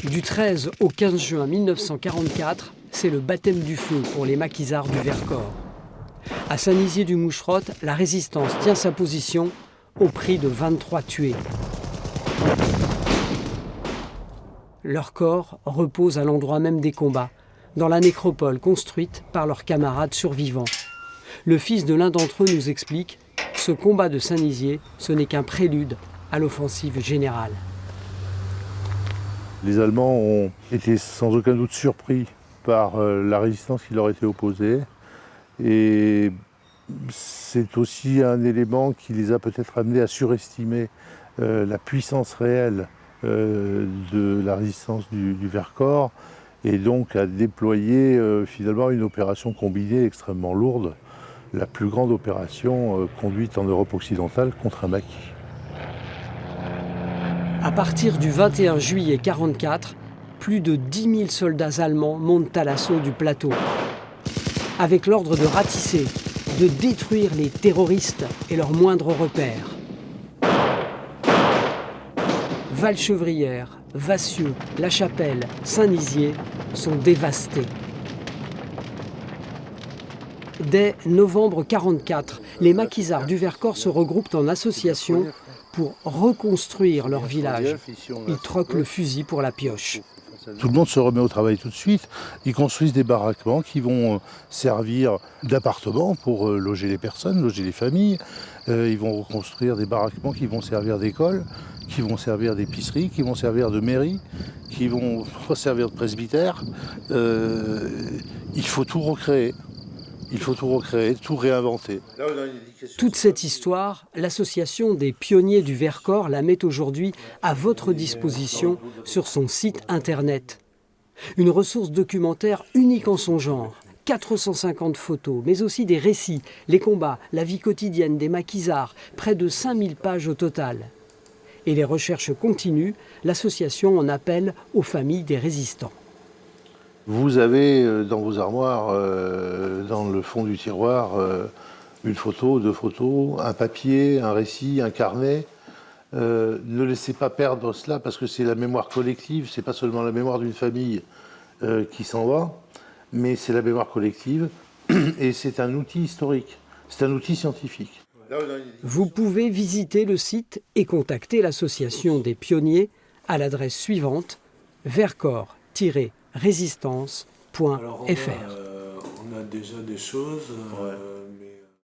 Du 13 au 15 juin 1944, c'est le baptême du feu pour les maquisards du Vercors. À Saint-Nizier-du-Moucherotte, la résistance tient sa position au prix de 23 tués. Leurs corps reposent à l'endroit même des combats, dans la nécropole construite par leurs camarades survivants. Le fils de l'un d'entre eux nous explique « Ce combat de Saint-Nizier, ce n'est qu'un prélude à l'offensive générale ». Les Allemands ont été sans aucun doute surpris par la résistance qui leur était opposée. Et c'est aussi un élément qui les a peut-être amenés à surestimer la puissance réelle de la résistance du Vercors et donc à déployer finalement une opération combinée extrêmement lourde, la plus grande opération conduite en Europe occidentale contre un maquis. À partir du 21 juillet 1944, plus de 10 000 soldats allemands montent à l'assaut du plateau, avec l'ordre de ratisser, de détruire les terroristes et leurs moindres repères. Valchevrières, Vassieux, La Chapelle, Saint-Nizier sont dévastés. Dès novembre 1944, les maquisards du Vercors se regroupent en association pour reconstruire leur village. Ils troquent le fusil pour la pioche. Tout le monde se remet au travail tout de suite. Ils construisent des baraquements qui vont servir d'appartements pour loger les personnes, loger les familles. Ils vont reconstruire des baraquements qui vont servir d'école, qui vont servir d'épicerie, qui vont servir de mairie, qui vont servir de presbytère. Il faut tout recréer. Il faut tout recréer, tout réinventer. Toute cette histoire, l'association des pionniers du Vercors la met aujourd'hui à votre disposition sur son site internet. Une ressource documentaire unique en son genre. 450 photos, mais aussi des récits, les combats, la vie quotidienne des maquisards, près de 5000 pages au total. Et les recherches continuent, l'association en appelle aux familles des résistants. Vous avez dans vos armoires, dans le fond du tiroir, une photo, deux photos, un papier, un récit, un carnet. Ne laissez pas perdre cela parce que c'est la mémoire collective, c'est pas seulement la mémoire d'une famille qui s'en va, mais c'est la mémoire collective et c'est un outil historique, c'est un outil scientifique. Vous pouvez visiter le site et contacter l'association des pionniers à l'adresse suivante vercors-résistance.fr. On a déjà des choses, mais